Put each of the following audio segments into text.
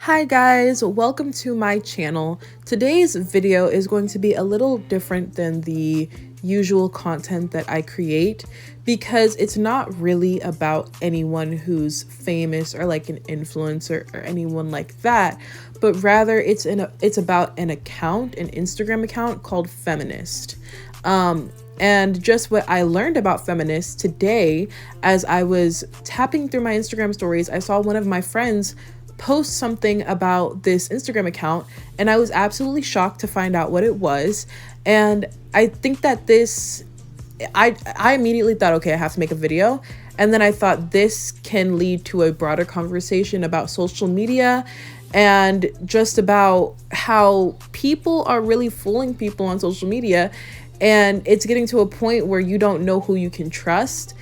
Hi guys, welcome to my channel. Today's video is going to be a little different than the usual content that I create because it's not really about anyone who's famous or like an influencer or anyone like that, but rather it's about an Instagram account called Feminist. And just what I learned about feminists today, as I was tapping through my Instagram stories, I saw one of my friends post something about this Instagram account, and I was absolutely shocked to find out what it was. And I think that I immediately thought, okay, I have to make a video. And then I thought this can lead to a broader conversation about social media and just about how people are really fooling people on social media. And it's getting to a point where you don't know who you can trust.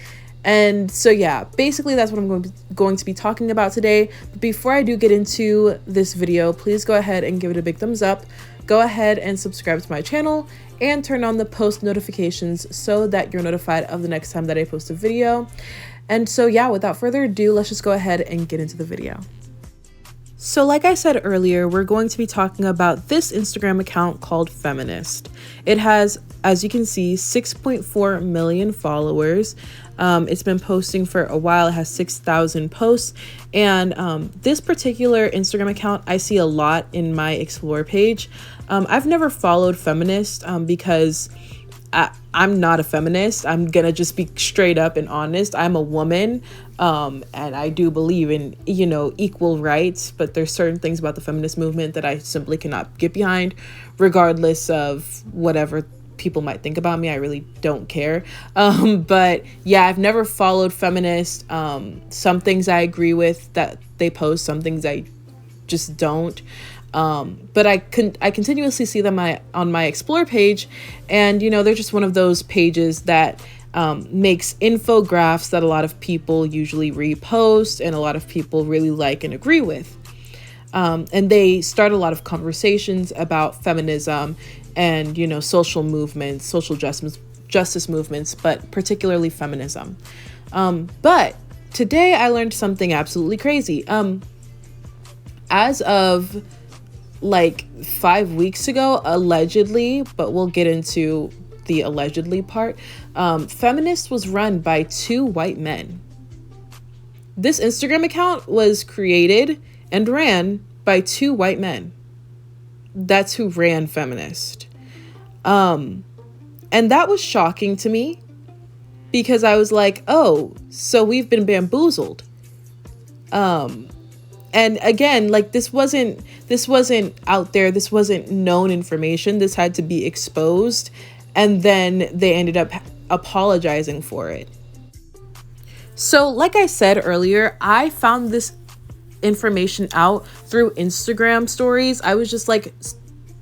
And so, yeah, basically that's what I'm going to be talking about today. But before I do get into this video, please go ahead and give it a big thumbs up. Go ahead and subscribe to my channel and turn on the post notifications so that you're notified of the next time that I post a video. And so, yeah, without further ado, let's just go ahead and get into the video. So like I said earlier, we're going to be talking about this Instagram account called Feminist. It has, as you can see, 6.4 million followers. It's been posting for a while. It has 6,000 posts. And this particular Instagram account, I see a lot in my Explore page. I've never followed Feminist because I'm not a feminist. I'm gonna just be straight up and honest. I'm a woman, and I do believe in, equal rights, but there's certain things about the feminist movement that I simply cannot get behind, regardless of whatever people might think about me. I really don't care. But yeah, I've never followed feminists. Some things I agree with that they post, some things I just don't. But I continuously see them on my Explore page, and they're just one of those pages that makes infographics that a lot of people usually repost and a lot of people really like and agree with. And they start a lot of conversations about feminism and social movements, social justice movements, but particularly feminism. But today I learned something absolutely crazy. As of like 5 weeks ago, allegedly, but we'll get into the allegedly part, Feminist was run by 2 white men. This Instagram account was created and ran by 2 white men. That's who ran Feminist. And that was shocking to me because I was like, oh, so we've been bamboozled. And again, like this wasn't out there. This wasn't known information. This had to be exposed. And then they ended up apologizing for it. So like I said earlier, I found this information out through Instagram stories. I was just like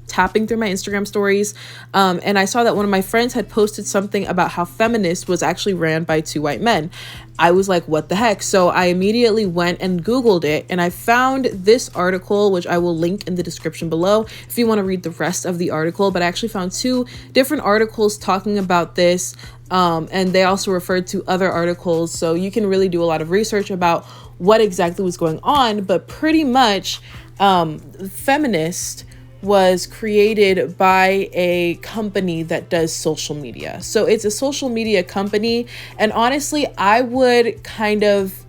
tapping through my Instagram stories, and I saw that one of my friends had posted something about how Feminist was actually ran by 2 white men. I was like, what the heck? So I immediately went and Googled it, and I found this article, which I will link in the description below if you want to read the rest of the article. But I actually found 2 different articles talking about this, and they also referred to other articles, so you can really do a lot of research about what exactly was going on. But pretty much Feminist was created by a company that does social media. So it's a social media company. And honestly, I would kind of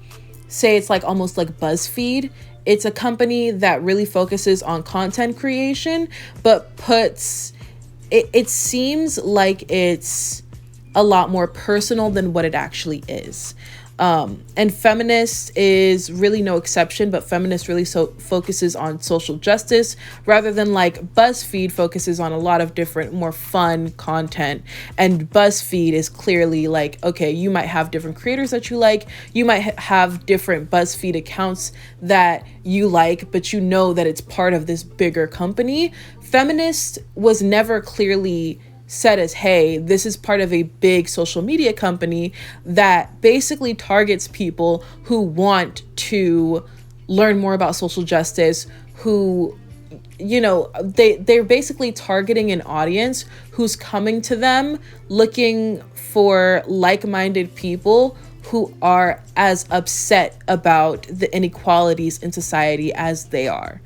say it's like almost like BuzzFeed. It's a company that really focuses on content creation, but it seems like it's a lot more personal than what it actually is. And Feminist is really no exception, but Feminist really focuses on social justice rather than like BuzzFeed focuses on a lot of different, more fun content. And BuzzFeed is clearly like, okay, you might have different creators that you like. You might have different BuzzFeed accounts that you like, but you know that it's part of this bigger company. Feminist was never clearly said as, hey, this is part of a big social media company that basically targets people who want to learn more about social justice, who, they're basically targeting an audience who's coming to them looking for like-minded people who are as upset about the inequalities in society as they are.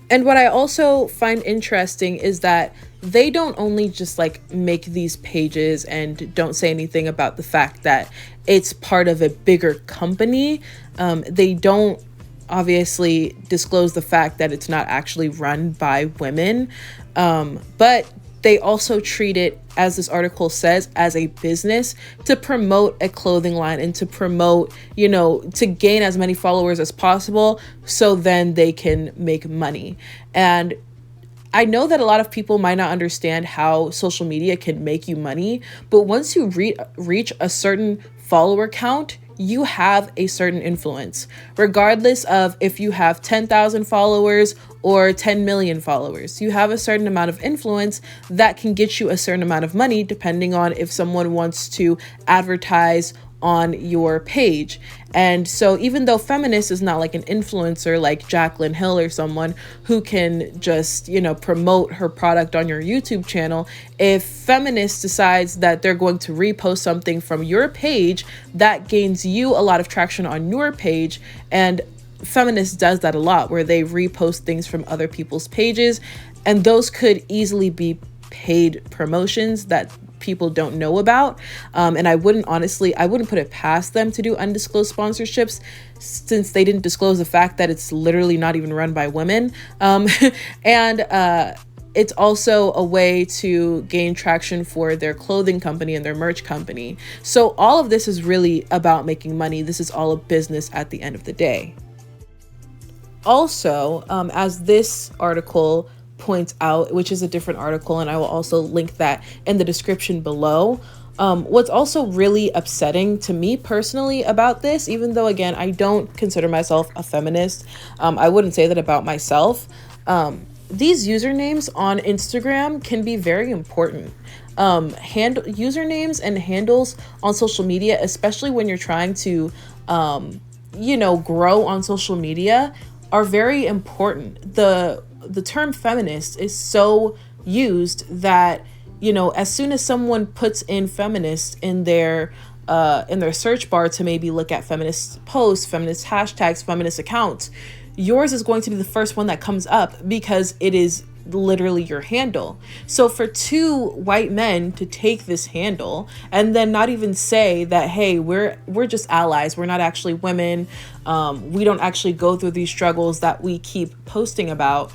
And what I also find interesting is that they don't only just like make these pages and don't say anything about the fact that it's part of a bigger company. They don't obviously disclose the fact that it's not actually run by women. But they also treat it, as this article says, as a business to promote a clothing line and to promote, to gain as many followers as possible so then they can make money. And I know that a lot of people might not understand how social media can make you money, but once you reach a certain follower count, you have a certain influence, regardless of if you have 10,000 followers or 10 million followers. You have a certain amount of influence that can get you a certain amount of money, depending on if someone wants to advertise on your page. And so even though feminist is not like an influencer like Jaclyn Hill or someone who can just, promote her product on your YouTube channel, if feminist decides that they're going to repost something from your page, that gains you a lot of traction on your page. And feminist does that a lot, where they repost things from other people's pages, and those could easily be paid promotions that people don't know about. And I wouldn't put it past them to do undisclosed sponsorships, since they didn't disclose the fact that it's literally not even run by women. And it's also a way to gain traction for their clothing company and their merch company. So all of this is really about making money. This is all a business at the end of the day. Also, as this article points out, which is a different article, and I will also link that in the description below. What's also really upsetting to me personally about this, even though, again, I don't consider myself a feminist, I wouldn't say that about myself. These usernames on Instagram can be very important. Usernames and handles on social media, especially when you're trying to, grow on social media, are very important. The term feminist is so used that, as soon as someone puts in feminist in their search bar to maybe look at feminist posts, feminist hashtags, feminist accounts, yours is going to be the first one that comes up because it is literally your handle. So for two white men to take this handle and then not even say that, hey, we're just allies, we're not actually women, we don't actually go through these struggles that we keep posting about,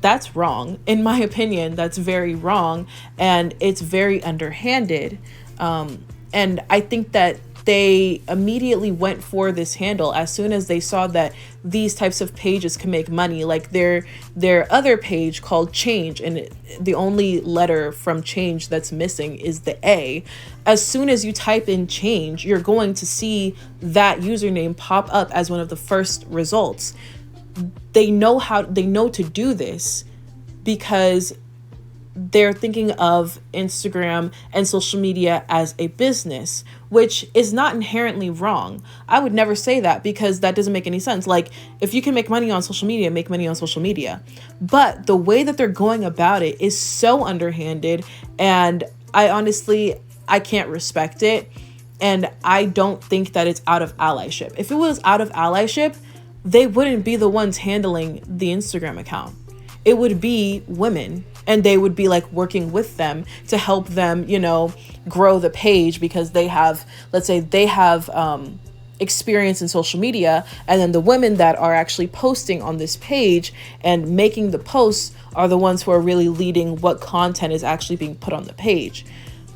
that's wrong. In my opinion, that's very wrong, and it's very underhanded. And I think that they immediately went for this handle as soon as they saw that these types of pages can make money. Like their other page called Change, and the only letter from Change that's missing is the A. As soon as you type in Change, you're going to see that username pop up as one of the first results. They know to do this because they're thinking of Instagram and social media as a business, which is not inherently wrong. I would never say that, because that doesn't make any sense. Like, if you can make money on social media, make money on social media. But the way that they're going about it is so underhanded, and I can't respect it. And I don't think that it's out of allyship. If it was out of allyship, they wouldn't be the ones handling the Instagram account. It would be women, and they would be like working with them to help them, grow the page, because they have, let's say they have experience in social media. And then the women that are actually posting on this page and making the posts are the ones who are really leading what content is actually being put on the page.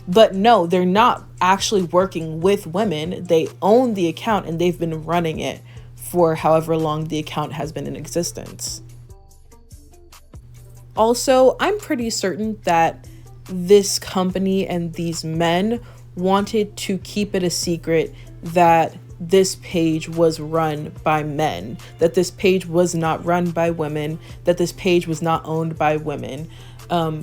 But no, they're not actually working with women. They own the account, and they've been running it for however long the account has been in existence. Also, I'm pretty certain that this company and these men wanted to keep it a secret that this page was run by men, that this page was not run by women, that this page was not owned by women,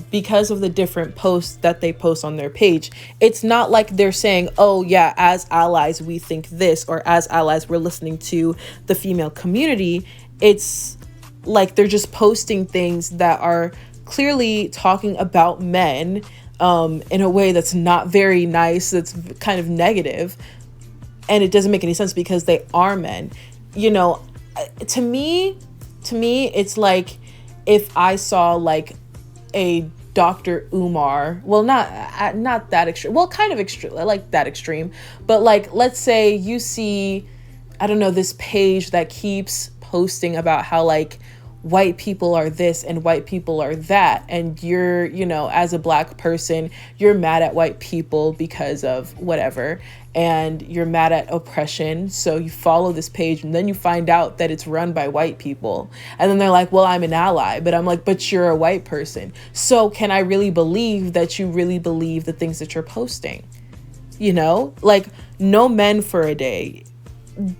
because of the different posts that they post on their page. It's not like they're saying, oh yeah, as allies, we think this, or as allies, we're listening to the female community. It's like they're just posting things that are clearly talking about men, in a way that's not very nice, that's kind of negative, and it doesn't make any sense because they are men. You know, to me, it's like if I saw like a Dr. Umar, well, not that extreme, well, kind of extreme, like that extreme, but like, let's say you see, I don't know, this page that keeps posting about how like white people are this and white people are that, and you're, you know, as a Black person, you're mad at white people because of whatever, and you're mad at oppression, so you follow this page, and then you find out that it's run by white people, and then they're like, well, I'm an ally, but I'm like, but you're a white person, so can I really believe that you really believe the things that you're posting? You know, like, no men for a day,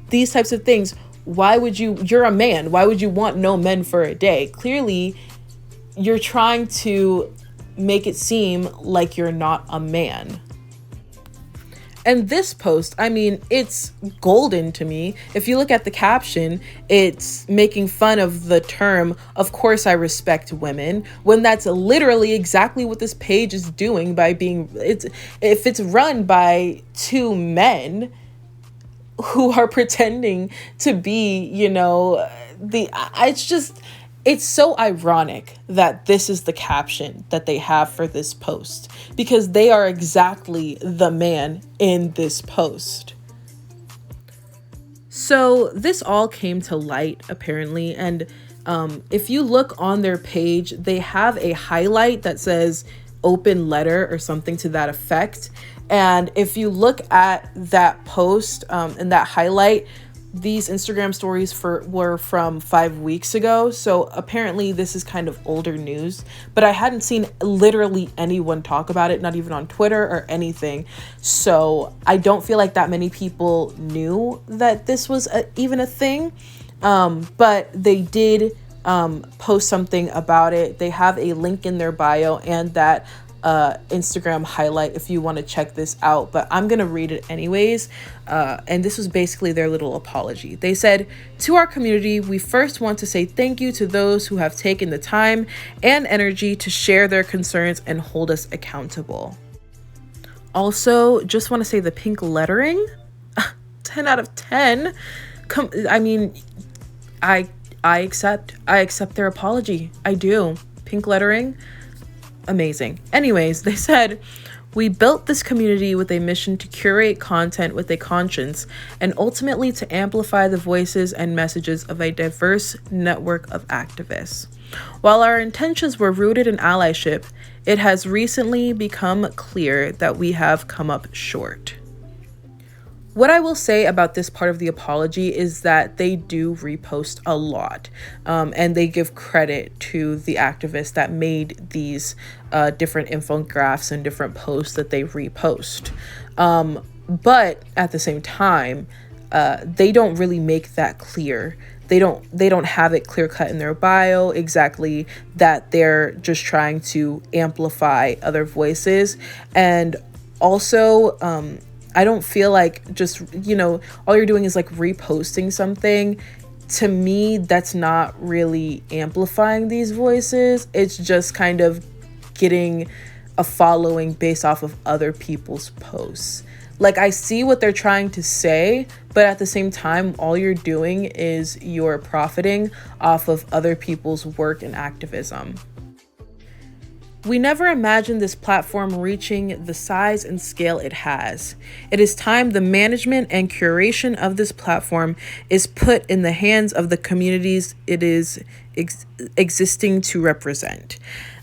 these types of things. Why would you're a man, why would you want no men for a day? Clearly, you're trying to make it seem like you're not a man. And this post, I mean, it's golden to me. If you look at the caption, it's making fun of the term, "Of course I respect women," when that's literally exactly what this page is doing by if it's run by two men who are pretending to be, you know, it's so ironic that this is the caption that they have for this post, because they are exactly the man in this post. So this all came to light apparently, and if you look on their page, they have a highlight that says open letter or something to that effect. And if you look at that post and that highlight, these Instagram stories were from 5 weeks ago. So apparently this is kind of older news, but I hadn't seen literally anyone talk about it, not even on Twitter or anything. So I don't feel like that many people knew that this was even a thing. But they did post something about it. They have a link in their bio and that Instagram highlight if you want to check this out, but I'm gonna read it anyways. And this was basically their little apology. They said, "To our community, we first want to say thank you to those who have taken the time and energy to share their concerns and hold us accountable. Also, just want to say the pink lettering, 10 out of 10. I mean, I accept their apology. I do. Pink lettering, amazing. Anyways, they said, "We built this community with a mission to curate content with a conscience and ultimately to amplify the voices and messages of a diverse network of activists. While our intentions were rooted in allyship, it has recently become clear that we have come up short." What I will say about this part of the apology is that they do repost a lot, and they give credit to the activists that made these different infographics and different posts that they repost. But at the same time, they don't really make that clear. They don't have it clear cut in their bio exactly that they're just trying to amplify other voices. And also, I don't feel like just, you know, all you're doing is like reposting something. To me, that's not really amplifying these voices. It's just kind of getting a following based off of other people's posts. Like, I see what they're trying to say, but at the same time, all you're doing is you're profiting off of other people's work and activism. "We never imagined this platform reaching the size and scale it has. It is time the management and curation of this platform is put in the hands of the communities it is existing to represent."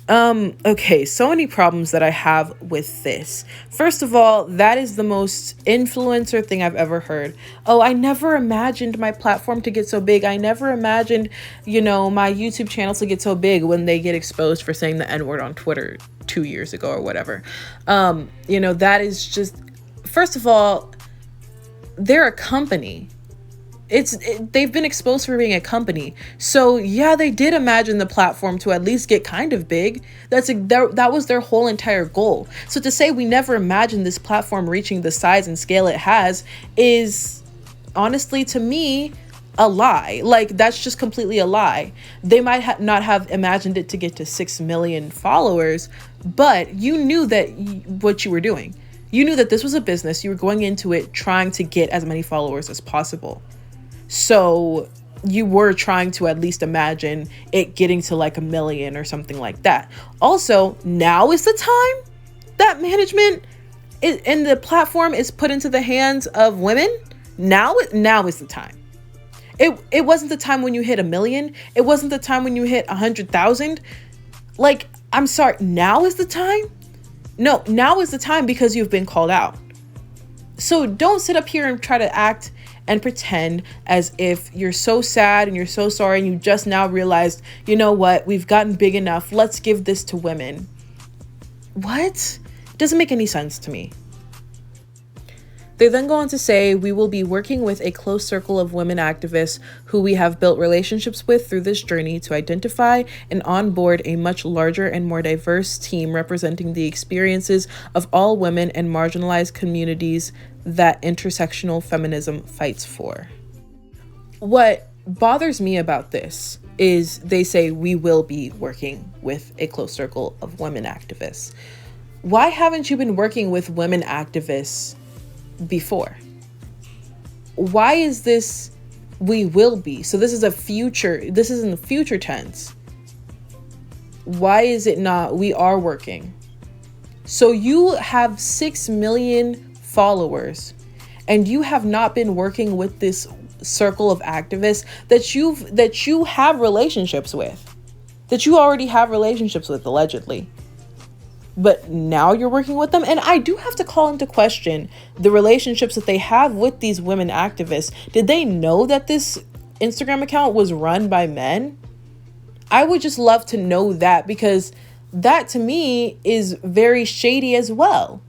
Okay, so many problems that I have with this. First of all, that is the most influencer thing I've ever heard. "Oh, I never imagined my platform to get so big. I never imagined, you know, my YouTube channel to get so big," when they get exposed for saying the N-word on Twitter 2 years ago or whatever. You know, that is just, first of all, they're a company. They've been exposed for being a company. So yeah, they did imagine the platform to at least get kind of big. That was their whole entire goal. So to say we never imagined this platform reaching the size and scale it has is honestly, to me, a lie. Like, that's just completely a lie. They might not have imagined it to get to 6 million followers, but you knew that what you were doing. You knew that this was a business. You were going into it trying to get as many followers as possible. So you were trying to at least imagine it getting to like 1 million or something like that. Also, now is the time that management and the platform is put into the hands of women. Now is the time. It wasn't the time when you hit 1 million. It wasn't the time when you hit 100,000. Like, I'm sorry, now is the time? No, now is the time because you've been called out. So don't sit up here and try to act and pretend as if you're so sad and you're so sorry and you just now realized, you know what, we've gotten big enough. Let's give this to women. What? Doesn't make any sense to me. They then go on to say, we will be working with a close circle of women activists who we have built relationships with through this journey to identify and onboard a much larger and more diverse team representing the experiences of all women and marginalized communities that intersectional feminism fights for. What bothers me about this is they say we will be working with a close circle of women activists. Why haven't you been working with women activists before? Why is this we will be? So this is in the future tense. Why is it not we are working? So you have 6 million followers and you have not been working with this circle of activists that you have relationships with, that you already have relationships with, allegedly. But now you're working with them. And I do have to call into question the relationships that they have with these women activists. Did they know that this Instagram account was run by men? I would just love to know that, because that to me is very shady as well.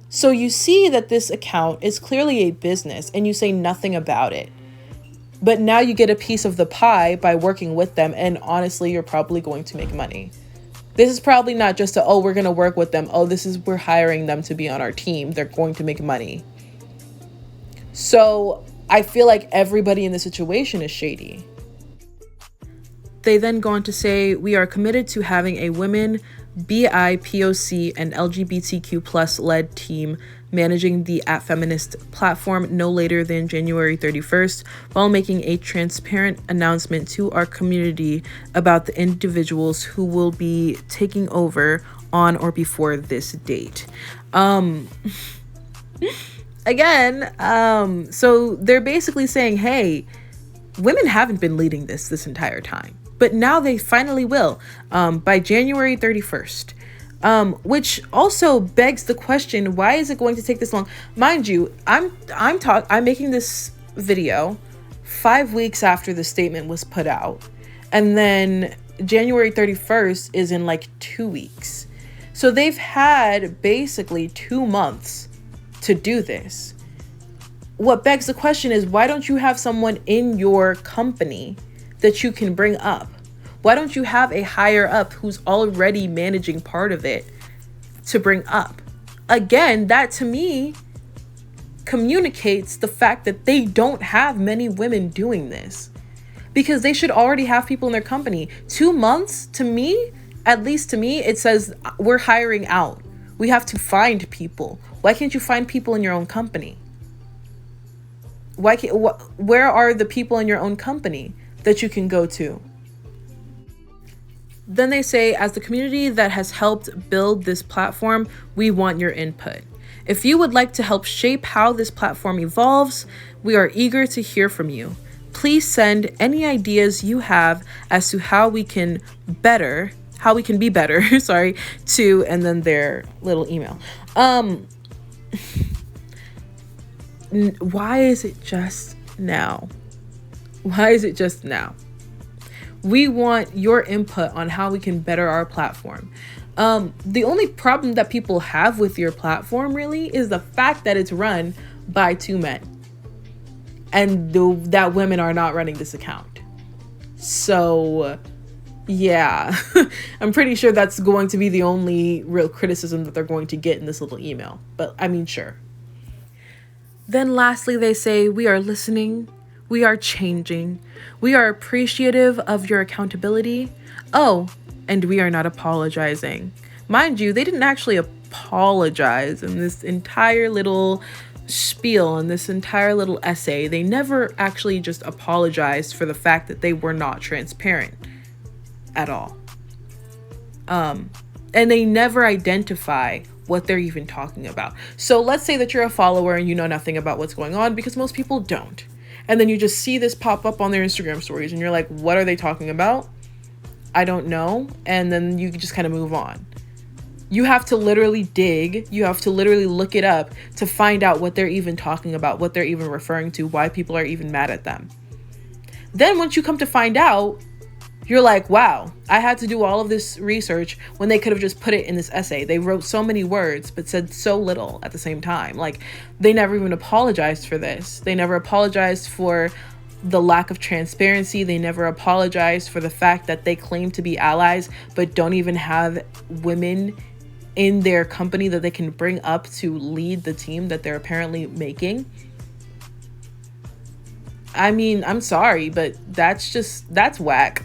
So you see that this account is clearly a business and you say nothing about it. But now you get a piece of the pie by working with them. And honestly, you're probably going to make money. This is probably not just we're going to work with them. We're hiring them to be on our team. They're going to make money. So I feel like everybody in the situation is shady. They then go on to say, we are committed to having a women, BI, POC, and LGBTQ plus led team managing the @feminist platform no later than January 31st, while making a transparent announcement to our community about the individuals who will be taking over on or before this date. So they're basically saying, hey, women haven't been leading this entire time, but now they finally will, by January 31st. Which also begs the question, why is it going to take this long? Mind you, I'm making this video 5 weeks after the statement was put out. And then January 31st is in like 2 weeks. So they've had basically 2 months to do this. What begs the question is, why don't you have someone in your company that you can bring up? Why don't you have a higher up who's already managing part of it to bring up? Again, that to me communicates the fact that they don't have many women doing this, because they should already have people in their company. 2 months, to me, at least to me, it says we're hiring out. We have to find people. Why can't you find people in your own company? Where are the people in your own company that you can go to? Then they say, as the community that has helped build this platform, we want your input. If you would like to help shape how this platform evolves, we are eager to hear from you. Please send any ideas you have as to how we can be better, to, and then their little email. Why is it just now? Why is it just now? We want your input on how we can better our platform. The only problem that people have with your platform really is the fact that it's run by 2 men, and that women are not running this account. So yeah, I'm pretty sure that's going to be the only real criticism that they're going to get in this little email. But I mean, sure. Then lastly, they say, we are listening. We are changing. We are appreciative of your accountability. Oh, and we are not apologizing. Mind you, they didn't actually apologize in this entire little spiel, in this entire little essay. They never actually just apologized for the fact that they were not transparent at all. And they never identify what they're even talking about. So let's say that you're a follower and you know nothing about what's going on, because most people don't. And then you just see this pop up on their Instagram stories and you're like, what are they talking about? I don't know. And then you just kind of move on. You have to literally dig. You have to literally look it up to find out what they're even talking about, what they're even referring to, why people are even mad at them. Then once you come to find out, you're like, wow, I had to do all of this research when they could have just put it in this essay. They wrote so many words, but said so little at the same time. Like, they never even apologized for this. They never apologized for the lack of transparency. They never apologized for the fact that they claim to be allies, but don't even have women in their company that they can bring up to lead the team that they're apparently making. I mean, I'm sorry, but that's whack.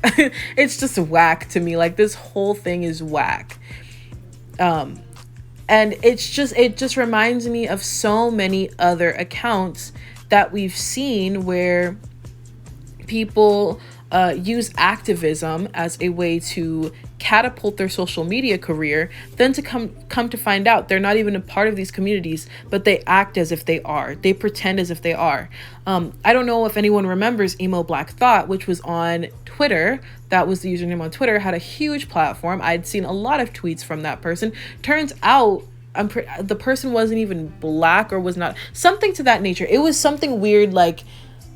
It's just whack to me. Like, this whole thing is whack. And it just reminds me of so many other accounts that we've seen where people use activism as a way to catapult their social media career, then to come to find out they're not even a part of these communities, but they act as if they are. They pretend as if they are. I don't know if anyone remembers Emo Black Thought, which was on Twitter. That was the username on Twitter, had a huge platform. I'd seen a lot of tweets from that person. Turns out the person wasn't even black, or was not, something to that nature. It was something weird, like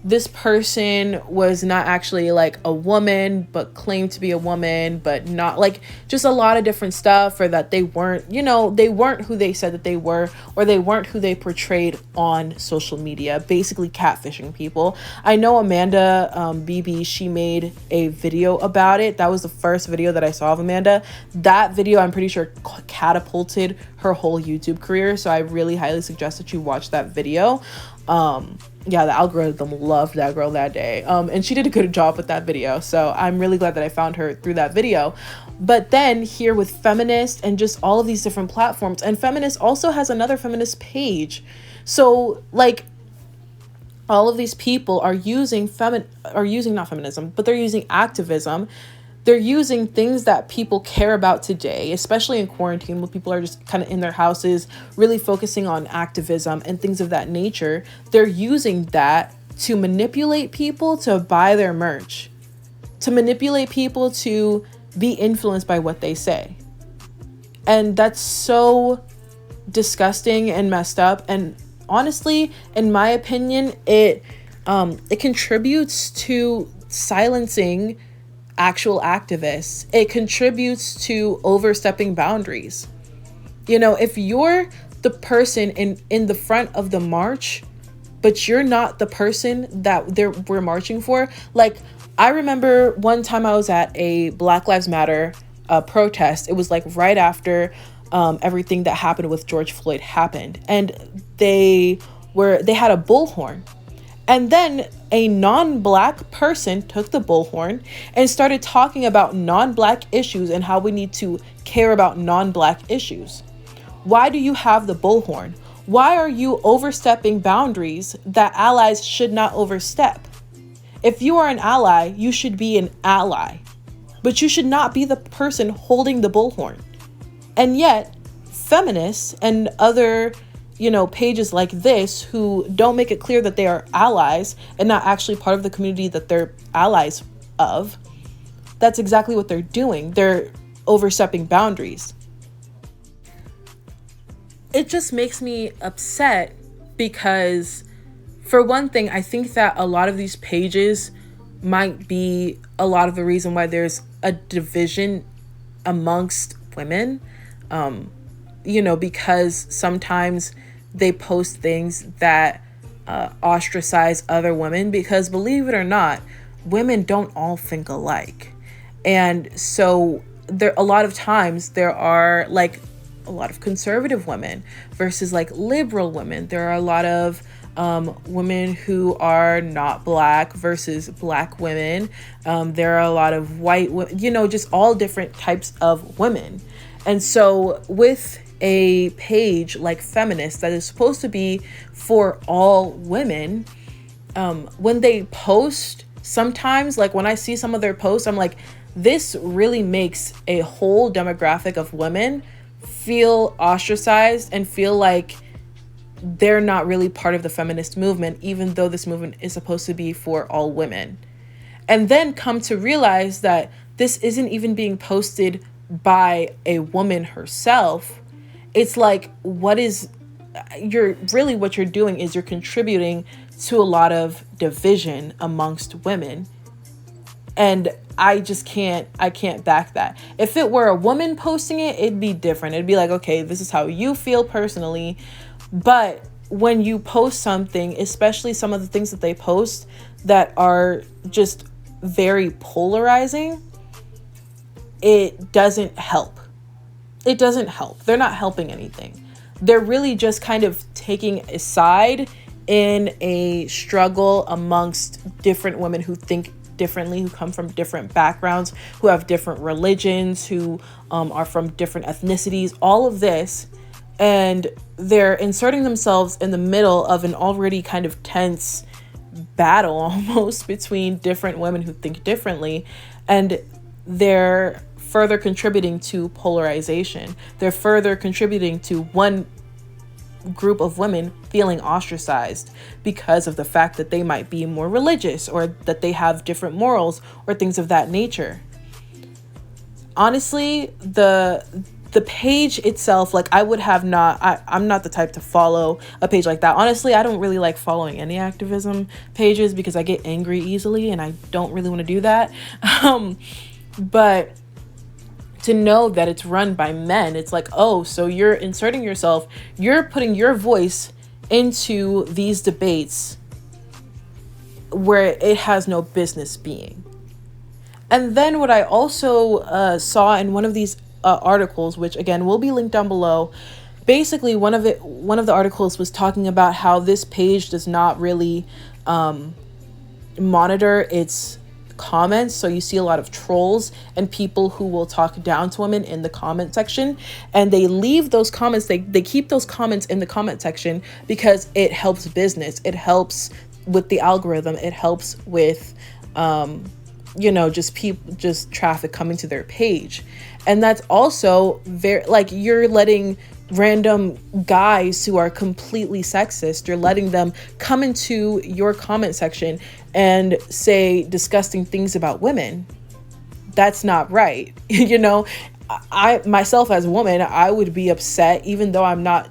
this person was not actually like a woman, but claimed to be a woman, but not, like, just a lot of different stuff, or that they weren't, they weren't who they said that they were, or they weren't who they portrayed on social media, basically catfishing people. I know Amanda BB, she made a video about it. That was the first video that I saw of Amanda. That video, I'm pretty sure, catapulted her whole YouTube career. So I really highly suggest that you watch that video. Yeah, the algorithm loved that girl that day. And she did a good job with that video. So I'm really glad that I found her through that video. But then here with Feminist and just all of these different platforms, and Feminist also has another feminist page. So like, all of these people are using not feminism, but they're using activism. They're using things that people care about today, especially in quarantine, when people are just kind of in their houses, really focusing on activism and things of that nature. They're using that to manipulate people to buy their merch, to manipulate people to be influenced by what they say. And that's so disgusting and messed up. And honestly, in my opinion, it contributes to silencing actual activists. It contributes to overstepping boundaries. If you're the person in the front of the march, but you're not the person that we're marching for. Like, I remember one time I was at a Black Lives Matter protest. It was like right after everything that happened with George Floyd happened, and they had a bullhorn. And then a non-black person took the bullhorn and started talking about non-black issues and how we need to care about non-black issues. Why do you have the bullhorn? Why are you overstepping boundaries that allies should not overstep? If you are an ally, you should be an ally, but you should not be the person holding the bullhorn. And yet, feminists and other pages like this, who don't make it clear that they are allies and not actually part of the community that they're allies of, that's exactly what they're doing. They're overstepping boundaries. It just makes me upset because, for one thing, I think that a lot of these pages might be a lot of the reason why there's a division amongst women, because sometimes they post things that ostracize other women, because, believe it or not, women don't all think alike. And so a lot of times there are like a lot of conservative women versus like liberal women. There are a lot of women who are not black versus black women. There are a lot of white women, just all different types of women. And so with a page like Feminist that is supposed to be for all women, when they post, sometimes, like when I see some of their posts, I'm like, this really makes a whole demographic of women feel ostracized and feel like they're not really part of the feminist movement, even though this movement is supposed to be for all women. And then come to realize that this isn't even being posted by a woman herself. It's like, what you're doing is you're contributing to a lot of division amongst women. And I can't back that. If it were a woman posting it, it'd be different. It'd be like, okay, this is how you feel personally. But when you post something, especially some of the things that they post that are just very polarizing, it doesn't help. It doesn't help. They're not helping anything. They're really just kind of taking a side in a struggle amongst different women who think differently, who come from different backgrounds, who have different religions, who are from different ethnicities, all of this. And they're inserting themselves in the middle of an already kind of tense battle almost between different women who think differently. And they're further contributing to polarization. They're further contributing to one group of women feeling ostracized because of the fact that they might be more religious or that they have different morals or things of that nature. Honestly, the page itself, like I'm not the type to follow a page like that. Honestly, I don't really like following any activism pages because I get angry easily and I don't really want to do that. But to know that it's run by men, it's like, oh, so you're inserting yourself, you're putting your voice into these debates where it has no business being. And then what I also saw in one of these articles, which again will be linked down below, basically one of the articles was talking about how this page does not really monitor its comments. So you see a lot of trolls and people who will talk down to women in the comment section, and they leave those comments, they keep those comments in the comment section because it helps business, it helps with the algorithm, it helps with just traffic coming to their page. And that's also very, like, you're letting random guys who are completely sexist, you're letting them come into your comment section and say disgusting things about women. That's not right. I myself as a woman, I would be upset, even though I'm not,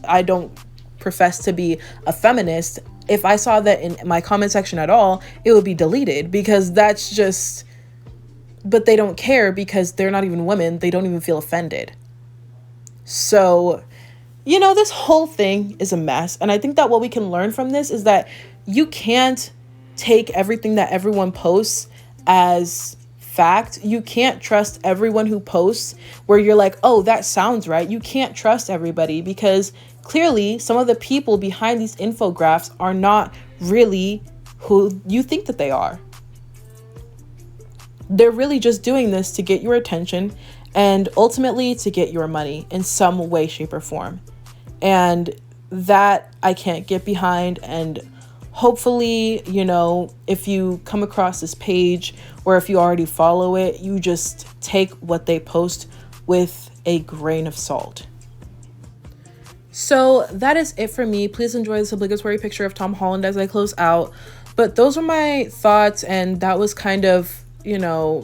I don't profess to be a feminist. If I saw that in my comment section at all, it would be deleted because that's just, but they don't care because they're not even women. They don't even feel offended. So, this whole thing is a mess. And I think that what we can learn from this is that you can't take everything that everyone posts as fact. You can't trust everyone who posts where you're like, oh, that sounds right. You can't trust everybody because clearly some of the people behind these infographics are not really who you think that they are. They're really just doing this to get your attention and ultimately to get your money in some way, shape, or form. And that I can't get behind. And hopefully, if you come across this page or if you already follow it, you just take what they post with a grain of salt. So that is it for me. Please enjoy this obligatory picture of Tom Holland as I close out. But those are my thoughts, and that was kind of,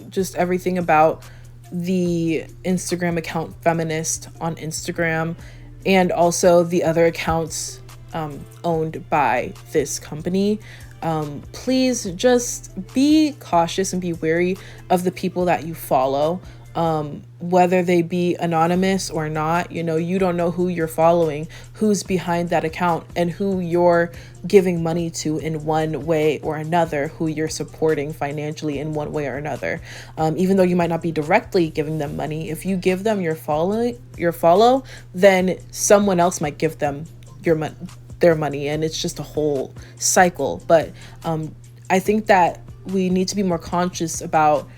just everything about the Instagram account Feminist on Instagram, and also the other accounts owned by this company. Please just be cautious and be wary of the people that you follow, whether they be anonymous or not. You don't know who you're following, who's behind that account, and who you're giving money to in one way or another, who you're supporting financially in one way or another. Even though you might not be directly giving them money, if you give them your follow, then someone else might give them your money. their money, and it's just a whole cycle. But I think that we need to be more conscious about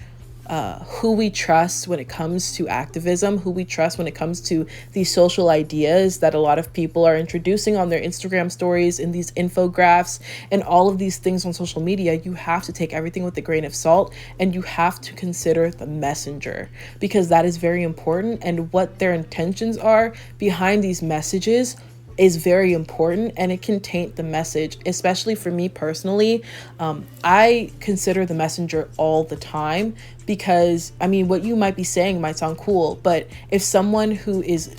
who we trust when it comes to activism, who we trust when it comes to these social ideas that a lot of people are introducing on their Instagram stories, in these infographics and all of these things on social media. You have to take everything with a grain of salt, and you have to consider the messenger, because that is very important, and what their intentions are behind these messages is very important, and it can taint the message. Especially for me personally, I consider the messenger all the time, because I mean, what you might be saying might sound cool, but if someone who is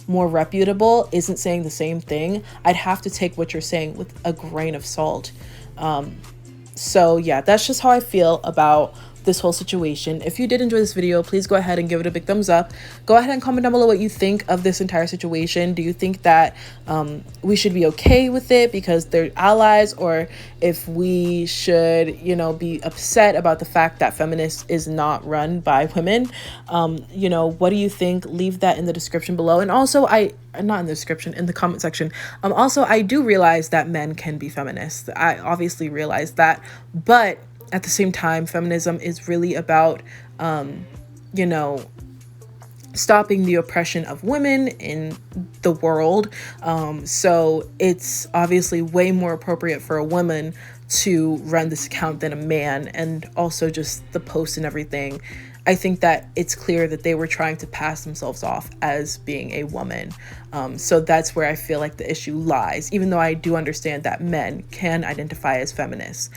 more reputable isn't saying the same thing, I'd have to take what you're saying with a grain of salt. So yeah, that's just how I feel about this whole situation. If you did enjoy this video, please go ahead and give it a big thumbs up. Go ahead and comment down below what you think of this entire situation. Do you think that we should be okay with it because they're allies, or if we should, you know, be upset about the fact that feminist is not run by women? You know, what do you think? Leave that in the description below. And also, not in the description, in the comment section. Also, I do realize that men can be feminists. I obviously realize that, but at the same time, feminism is really about, you know, stopping the oppression of women in the world. So it's obviously way more appropriate for a woman to run this account than a man. And also just the posts and everything, I think that it's clear that they were trying to pass themselves off as being a woman. So that's where I feel like the issue lies, even though I do understand that men can identify as feminists.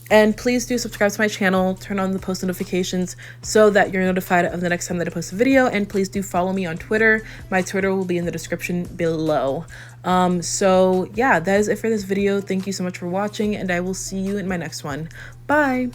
And please do subscribe to my channel, turn on the post notifications so that you're notified of the next time that I post a video. And please do follow me on Twitter. My Twitter will be in the description below. So yeah, that is it for this video. Thank you so much for watching, and I will see you in my next one. Bye.